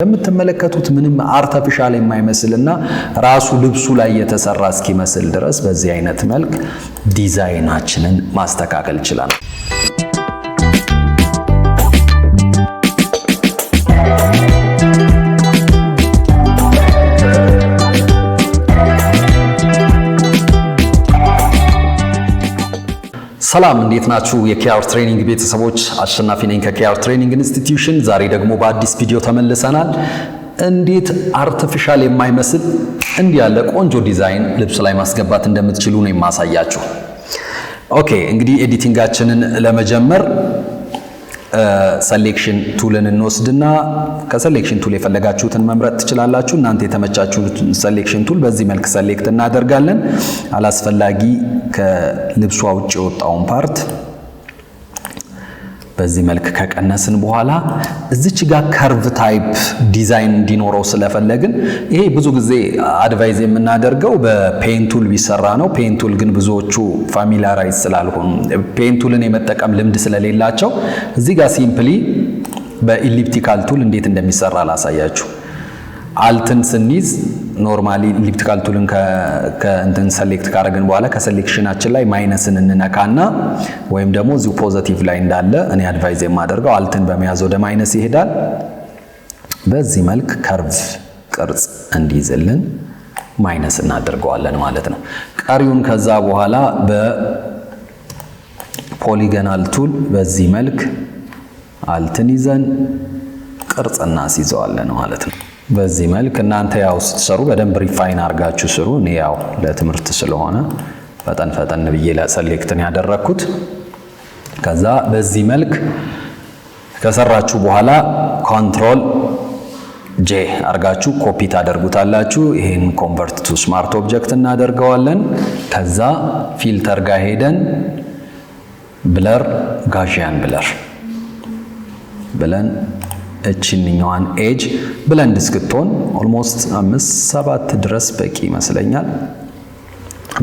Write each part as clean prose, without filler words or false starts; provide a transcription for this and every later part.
እንደምትመለከቱት ምንም አርቲፊሻል የማይመስልና ራሱ ልብሱ ላይ የተሰራ እስኪመስል ድረስ በዚህ አይነት መልክ ዲዛይናችንን ማስተካከል ይችላል። ሰላም እንዴት ናችሁ? የኬአር ትሬኒንግ ቤተሰቦች አሸናፊ ነኝ ከኬአር ትሬኒንግ ኢንስቲትዩሽን። ዛሬ ደግሞ በአዲስ ቪዲዮ ተመልሰናል። እንዴት አርቲፊሻል የማይመስል እንዲህ ያለ ቆንጆ ዲዛይን ልብስ ላይ ማስገባት እንደምትችሉ ነው የማሳያችሁ። ኦኬ እንግዲህ ኤዲቲንጋችንን ለመጀመር ሰሌክሽን ቱልን እንወስድና ከሰሌክሽን ቱል የፈለጋችሁትን መምረጥ ትችላላችሁ። እናንተ የተመቻችሁትን ሰሌክሽን ቱል በዚህ መልክ ሰሌክት እናደርጋለን። አላስፈላጊ ከልብሷ ውጭ የወጣውን ፓርት በዚህ መልክ ከቀነስን በኋላ እዚች ጋር ከርቭ ታይፕ ዲዛይን እንዲኖረው ስለፈለግን ይሄ ብዙ ጊዜ አድቫይዝ የምናደርገው በፔን ቱል ቢሰራ ነው። ፔን ቱል ግን ብዙዎቹ ፋሚሊያራይዝ ስላልሆኑ ፔን ቱልን የመጠቀም ልምድ ስለሌላቸው እዚህ ጋር ሲምፕሊ በኢሊፕቲካል ቱል እንዴት እንደሚሰራ ላሳያችሁ። አልትን ስንይዝ ኖርማሊ ኢሊፕቲካል ቱልን ከእንትን ሰሌክት ካደረግን በኋላ ከሰሌክሽናችን ላይ ማይነስን እንነካና ወይም ደግሞ እዚሁ ፖዚቲቭ ላይ እንዳለ እኔ አድቫይዝ የማደርገው አልትን በመያዝ ወደ ማይነስ ይሄዳል። በዚህ መልክ ከርቭ ቅርጽ እንዲይዝልን ማይነስ እናደርገዋለን ማለት ነው። ቀሪውን ከዛ በኋላ በፖሊገናል ቱል በዚህ መልክ አልትን ይዘን ቅርጽ እናስይዘዋለን ማለት ነው። በዚህ መልክ እናንተ ያው ስትሰሩ በደንብ ሪፋይን አድርጋችሁ ስሩ። እኔ ያው ለትምህርት ስለሆነ ፈጠን ብዬ ለሰሌክትን ያደረኩት። ከዛ በዚህ መልክ ከሰራችሁ በኋላ ኮንትሮል ጄ አርጋችሁ ኮፒ ታደርጉታላችሁ። ይሄን ኮንቨርት ቱ ስማርት ኦብጀክት እናደርገዋለን። ከዛ ፊልተር ጋር ሄደን ብለር ጋዢያን ብለር ብለን እቺኛዋን ኤጅ ብለንድ እስክትሆን ኦልሞስት 5-7 ድረስ በቂ ይመስለኛል።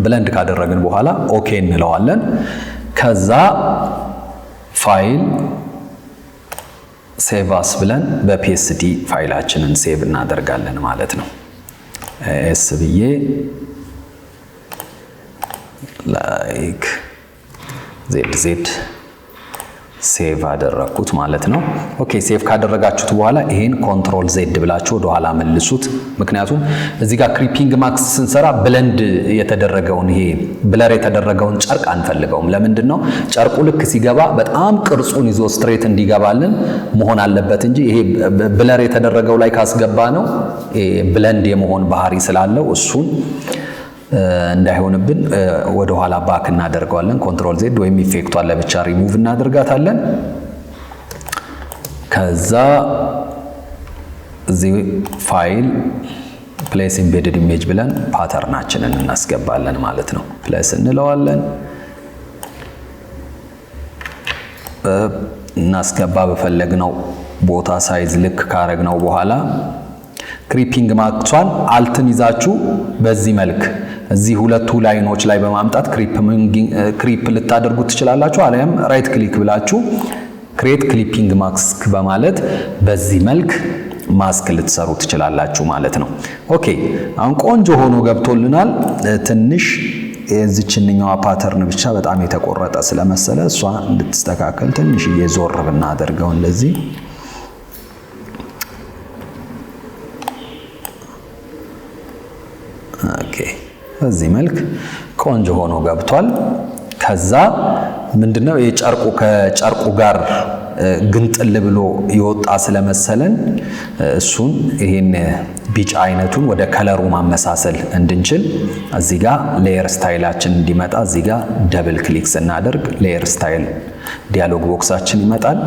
ብለንድ ካደረግን በኋላ ኦኬ እንለዋለን። ከዛ ፋይል ሴቭ አስ ብለን በፒኤስዲ ፋይላችንን ሴቭ እናደርጋለን ማለት ነው። ኤስ ብዬ ላይክ ዜድ ሴቭ አደረኩት ማለት ነው። ኦኬ ሴቭ ካደረጋችሁት በኋላ ይሄን ኮንትሮል ዜድ ብላችሁ ወደ ኋላ መልሱት። ምክንያቱም እዚህ ጋር ክሪፒንግ ማክስ ስንሰራ ብለንድ የተደረገውን ይሄ ብለር የተደረገውን ጨርቅ አንፈልገውም። ለምንድን ነው? ጨርቁ ልክ ሲገባ በጣም ቅርጹን ይዞ ስትሬት እንዲገባልን መሆን አለበት እንጂ ይሄ ብለር የተደረገው ላይ ካስገባ ነው ብለንድ የመሆን ባህሪ ስላለው እሱን እንዳይሆንብን ወደ ኋላ ባክ እናደርገዋለን። ኮንትሮል ዜድ ወይም ኢፌክቷን ለብቻ ሪሙቭ እናደርጋታለን። ከዛ እዚህ ፋይል ፕሌስ ኢምቤድድ ኢሜጅ ብለን ፓተርናችንን እናስገባለን ማለት ነው። ፕሌስ እንለዋለን። እናስገባ በፈለግነው ቦታ ሳይዝ ልክ ካረግነው በኋላ ክሪፒንግ ማክሷን አልትን ይዛችሁ በዚህ መልክ እዚህ ሁለቱ ላይኖች ላይ በማምጣት ክሪፕ ልታደርጉት ትችላላችሁ። አለያም ራይት ክሊክ ብላችሁ ክሬት ክሊፒንግ ማስክ በማለት በዚህ መልክ ማስክ ልትሰሩ ትችላላችሁ ማለት ነው። ኦኬ አሁን ቆንጆ ሆኖ ገብቶልናል። ትንሽ የዚህችኛዋ ፓተርን ብቻ በጣም የተቆረጠ ስለመሰለ እሷ እንድትስተካከል ትንሽ እየዞር ብናደርገው እንደዚህ ኦኬ በዚህ መልክ ቆንጆ ሆኖ ገብቷል። ከዛ ምንድነው የጨርቁ ከጨርቁ ጋር ግንጥል ብሎ ይወጣ ስለመሰለን እሱን ይሄን ቢጫ አይነቱን ወደ ከለሩ ማመሳሰል እንድንችል እዚህ ጋር ሌየር ስታይላችን እንዲመጣ እዚህ ጋር ደብል ክሊክ ስናደርግ ሌየር ስታይል ዲያሎግ ቦክሳችን ይመጣል።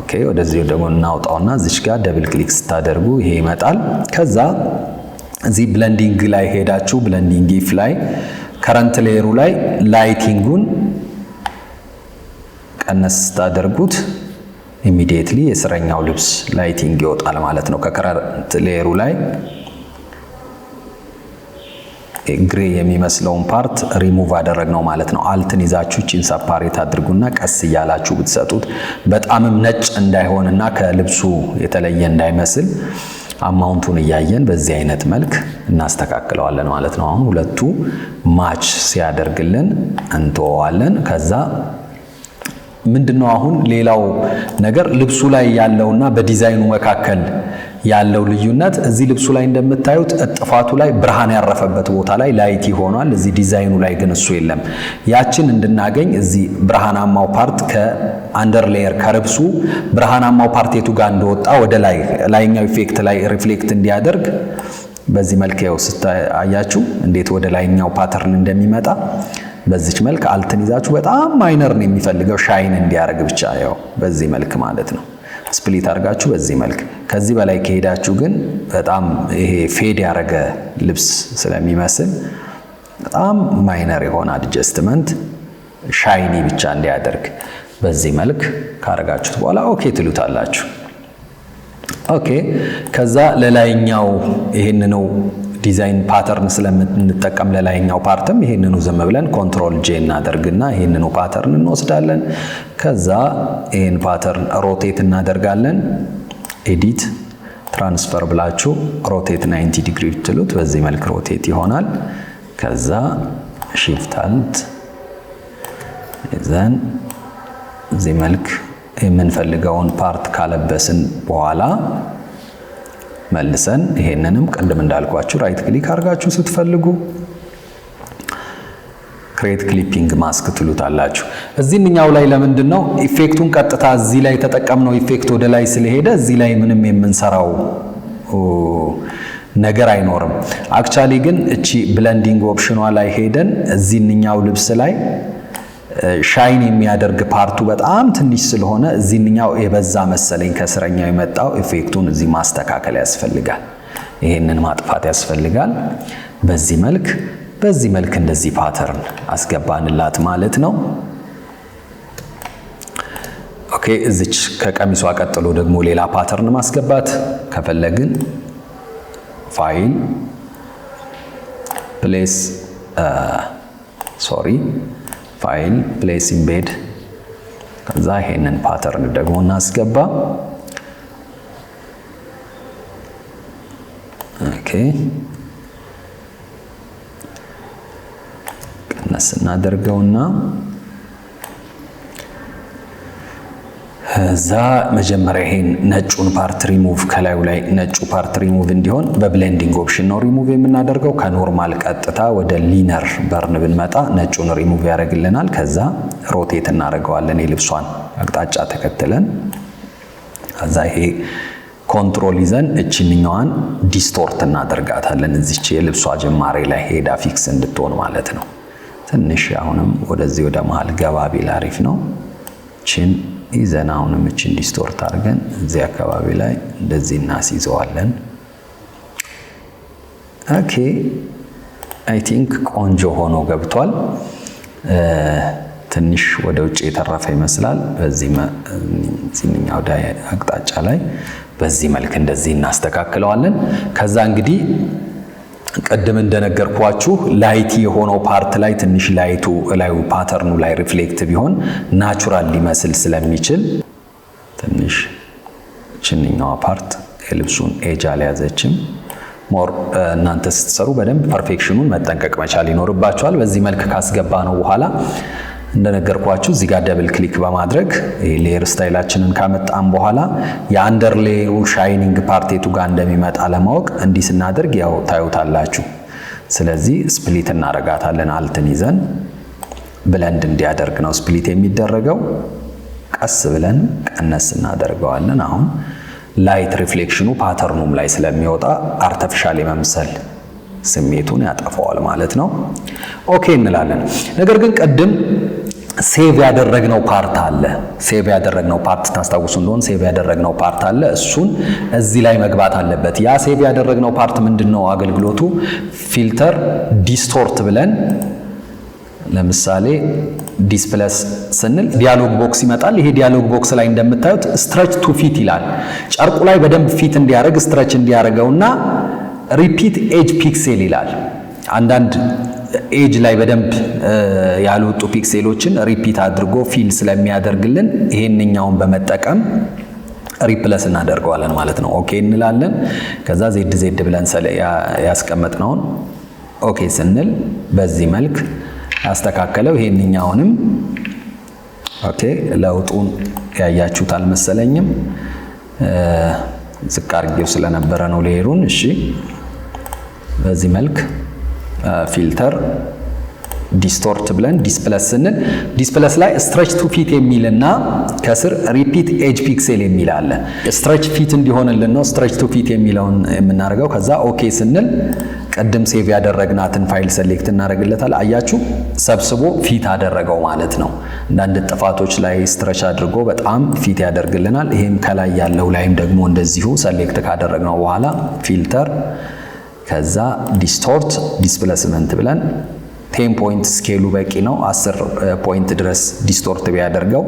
ኦኬ ወደዚህ ደግሞ እናውጣውና እዚች ጋር ደብል ክሊክ ስታደርጉ ይሄ ይመጣል። ከዛ እዚህ ብለንዲንግ ላይ ሄዳችሁ ብለንዲንግ ኢፍ ላይ ከረንት ሌየሩ ላይ ላይቲንጉን ቀነስ ስታደርጉት ኢሚዲየትሊ የስረኛው ልብስ ላይቲንግ ይወጣል ማለት ነው። ከከረንት ሌየሩ ላይ ግሬ የሚመስለውን ፓርት ሪሙቭ አደረግነው ማለት ነው። አልትን ይዛችሁ እቺን ሰፓሬት አድርጉና ቀስ እያላችሁ ብትሰጡት በጣምም ነጭ እንዳይሆንና ከልብሱ የተለየ እንዳይመስል አማውንቱን እያየን በዚህ አይነት መልክ እናስተካክለዋለን ማለት ነው። አሁን ሁለቱ ማች ሲያደርግልን እንተዋለን። ከዛ ምንድነው አሁን ሌላው ነገር ልብሱ ላይ ያለውና በዲዛይኑ መካከል ያለው ልዩነት እዚህ ልብሱ ላይ እንደምታዩት እጥፋቱ ላይ ብርሃን ያረፈበት ቦታ ላይ ላይት ይሆናል። እዚህ ዲዛይኑ ላይ ግን እሱ የለም። ያችን እንድናገኝ እዚህ ብርሃናማው ፓርት ከአንደር ሌየር ከልብሱ ብርሃናማው ፓርት የቱ ጋር እንደወጣ ወደ ላይኛው ኢፌክት ላይ ሪፍሌክት እንዲያደርግ በዚህ መልክ ያው ስታያችሁ እንዴት ወደ ላይኛው ፓተርን እንደሚመጣ በዚች መልክ አልትን ይዛችሁ በጣም ማይነር ነው የሚፈልገው ሻይን እንዲያደርግ ብቻ ያው በዚህ መልክ ማለት ነው። ስፕሊት አድርጋችሁ በዚህ መልክ ከዚህ በላይ ከሄዳችሁ ግን በጣም ይሄ ፌድ ያደረገ ልብስ ስለሚመስል በጣም ማይነር የሆነ አድጀስትመንት ሻይኒ ብቻ እንዲያደርግ በዚህ መልክ ካረጋችሁት በኋላ ኦኬ ትሉታላችሁ። ኦኬ ከዛ ለላይኛው ይሄንኑ ዲዛይን ፓተርን ስለምንጠቀም ለላይኛው ፓርትም ይሄንኑ ዝም ብለን ኮንትሮል ጄ እናደርግና ይሄንኑ ፓተርን እንወስዳለን። ከዛ ይሄን ፓተርን ሮቴት እናደርጋለን። ኤዲት ትራንስፈር ብላችሁ ሮቴት 90 ዲግሪ ትሉት በዚህ መልክ ሮቴት ይሆናል። ከዛ ሺፍት አልት ይዘን በዚህ መልክ የምንፈልገውን ፓርት ካለበስን በኋላ መልሰን ይሄንንም ቀደም እንዳልኳችሁ ራይት ክሊክ አድርጋችሁ ስትፈልጉ ክሬት ክሊፒንግ ማስክ ትሉታላችሁ። እዚህኛው ላይ ለምንድነው ኢፌክቱን ቀጥታ እዚህ ላይ ተጠቀምነው ኢፌክት ወደ ላይ ስለሄደ እዚህ ላይ ምንም የምንሰራው ነገር አይኖርም። አክቹአሊ ግን እቺ ብለንዲንግ ኦፕሽኗ ላይ ሄደን እዚህኛው ልብስ ላይ ሻይን የሚያደርግ ፓርቱ በጣም ትንሽ ስለሆነ እዚህኛው የበዛ መሰለኝ ከስረኛው የመጣው ኢፌክቱን እዚህ ማስተካከል ያስፈልጋል። ይሄንን ማጥፋት ያስፈልጋል። በዚህ መልክ እንደዚህ ፓተርን አስገባንላት ማለት ነው። ኦኬ እዚች ከቀሚሷ ቀጥሎ ደግሞ ሌላ ፓተርን ማስገባት ከፈለግን ፋይል ፕሌስ ፋይል ፕሌስ ኢምቤድ ከዛ ይሄንን ፓተርን ደግሞ እናስገባ። ኦኬ ቀነስ እናደርገውና እዛ መጀመሪያ ይሄን ነጩን ፓርት ሪሙቭ ከላዩ ላይ ነጩ ፓርት ሪሙቭ እንዲሆን በብሌንዲንግ ኦፕሽን ነው ሪሙቭ የምናደርገው። ከኖርማል ቀጥታ ወደ ሊነር በርን ብንመጣ ነጩን ሪሙቭ ያደርግልናል። ከዛ ሮቴት እናደርገዋለን የልብሷን አቅጣጫ ተከትለን። ከዛ ይሄ ኮንትሮል ይዘን እቺኛዋን ዲስቶርት እናደርጋታለን እዚች የልብሷ ጅማሬ ላይ ሄዳ ፊክስ እንድትሆን ማለት ነው። ትንሽ አሁንም ወደዚህ ወደ መሃል ገባ ቢል አሪፍ ነው። እቺን ይዘን አሁንም እቺን ዲስቶርት አድርገን እዚህ አካባቢ ላይ እንደዚህ እናስይዘዋለን። ኦኬ አይ ቲንክ ቆንጆ ሆኖ ገብቷል። ትንሽ ወደ ውጭ የተረፈ ይመስላል። በዚህኛው አቅጣጫ ላይ በዚህ መልክ እንደዚህ እናስተካክለዋለን። ከዛ እንግዲህ ቀደም እንደነገርኳችሁ ላይቲ የሆነው ፓርት ላይ ትንሽ ላይቱ ላዩ ፓተርኑ ላይ ሪፍሌክት ቢሆን ናቹራል ሊመስል ስለሚችል ትንሽ ችንኛዋ ፓርት የልብሱን ኤጅ አልያዘችም። ሞር እናንተ ስትሰሩ በደንብ ፐርፌክሽኑን መጠንቀቅ መቻል ይኖርባችኋል። በዚህ መልክ ካስገባ ነው በኋላ እንደነገርኳችሁ እዚህ ጋር ደብል ክሊክ በማድረግ ሌየር ስታይላችንን ካመጣን በኋላ የአንደር ሌየሩ ሻይኒንግ ፓርቴቱ ጋር እንደሚመጣ ለማወቅ እንዲህ ስናደርግ ያው ታዩታላችሁ። ስለዚህ ስፕሊት እናረጋታለን። አልትን ይዘን ብለንድ እንዲያደርግ ነው ስፕሊት የሚደረገው። ቀስ ብለን ቀነስ እናደርገዋለን። አሁን ላይት ሪፍሌክሽኑ ፓተርኑም ላይ ስለሚወጣ አርቲፊሻል የመምሰል ስሜቱን ያጠፋዋል ማለት ነው። ኦኬ እንላለን። ነገር ግን ቀደም ሴቭ ያደረግነው ፓርት አለ። ሴቭ ያደረግነው ፓርት ታስታውሱ እንደሆነ ሴቭ ያደረግነው ፓርት አለ። እሱን እዚህ ላይ መግባት አለበት። ያ ሴቭ ያደረግነው ፓርት ምንድነው አገልግሎቱ? ፊልተር ዲስቶርት ብለን ለምሳሌ ዲስፕለስ ስንል ዲያሎግ ቦክስ ይመጣል። ይሄ ዲያሎግ ቦክስ ላይ እንደምታዩት ስትሬች ቱ ፊት ይላል። ጨርቁ ላይ በደንብ ፊት እንዲያደርግ ስትሬች እንዲያደርገውና ሪፒት ኤጅ ፒክሴል ይላል። አንዳንድ ኤጅ ላይ በደንብ ያልወጡ ፒክሴሎችን ሪፒት አድርጎ ፊል ስለሚያደርግልን ይሄንኛውን በመጠቀም ሪፕለስ እናደርገዋለን ማለት ነው። ኦኬ እንላለን። ከዛ ዜድ ብለን ያስቀመጥነውን ኦኬ ስንል በዚህ መልክ ያስተካከለው። ይሄንኛውንም ኦኬ ለውጡን ያያችሁት አልመሰለኝም፣ ዝቅ አድርጌው ስለነበረ ነው ሌየሩን። እሺ በዚህ መልክ ፊልተር ዲስቶርት ብለን ዲስፕለስ ስንል ዲስፕለስ ላይ ስትሬች ቱ ፊት የሚልና ከስር ሪፒት ኤጅ ፒክሴል የሚል አለ። ስትሬች ፊት እንዲሆንልን ነው ስትሬች ቱ ፊት የሚለውን የምናደርገው። ከዛ ኦኬ ስንል ቀደም ሴቭ ያደረግናትን ፋይል ሰሌክት እናደርግለታል። አያችሁ ሰብስቦ ፊት አደረገው ማለት ነው። አንዳንድ ጥፋቶች ላይ ስትሬች አድርጎ በጣም ፊት ያደርግልናል። ይሄም ከላይ ያለው ላይም ደግሞ እንደዚሁ ሰሌክት ካደረግነው በኋላ ፊልተር ከዛ ዲስቶርት ዲስፕሌስመንት ብለን 10 ፖይንት ስኬሉ በቂ ነው። 10 ፖይንት ድረስ ዲስቶርት ቢያደርገው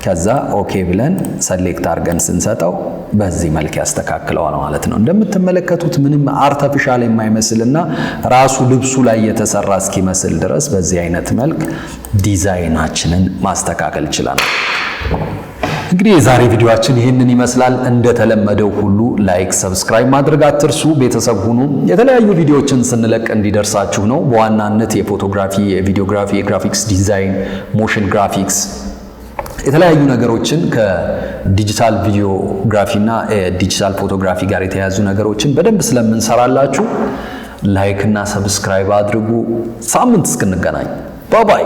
ከዛ ኦኬ ብለን ሰሌክት አድርገን ስንሰጠው በዚህ መልክ ያስተካክለዋል ማለት ነው። እንደምትመለከቱት ምንም አርቲፊሻል የማይመስልና ራሱ ልብሱ ላይ የተሰራ እስኪመስል ድረስ በዚህ አይነት መልክ ዲዛይናችንን ማስተካከል ይችላል። እንግዲህ የዛሬ ቪዲዮአችን ይህንን ይመስላል። እንደተለመደው ሁሉ ላይክ፣ ሰብስክራይብ ማድረግ አትርሱ። ቤተሰብ ሁኑ። የተለያዩ ቪዲዮዎችን ስንለቅ እንዲደርሳችሁ ነው። በዋናነት የፎቶግራፊ፣ የቪዲዮግራፊ፣ የግራፊክስ ዲዛይን፣ ሞሽን ግራፊክስ የተለያዩ ነገሮችን ከዲጂታል ቪዲዮግራፊ እና ዲጂታል ፎቶግራፊ ጋር የተያያዙ ነገሮችን በደንብ ስለምንሰራላችሁ ላይክ እና ሰብስክራይብ አድርጉ። ሳምንት እስክንገናኝ ባይ ባይ።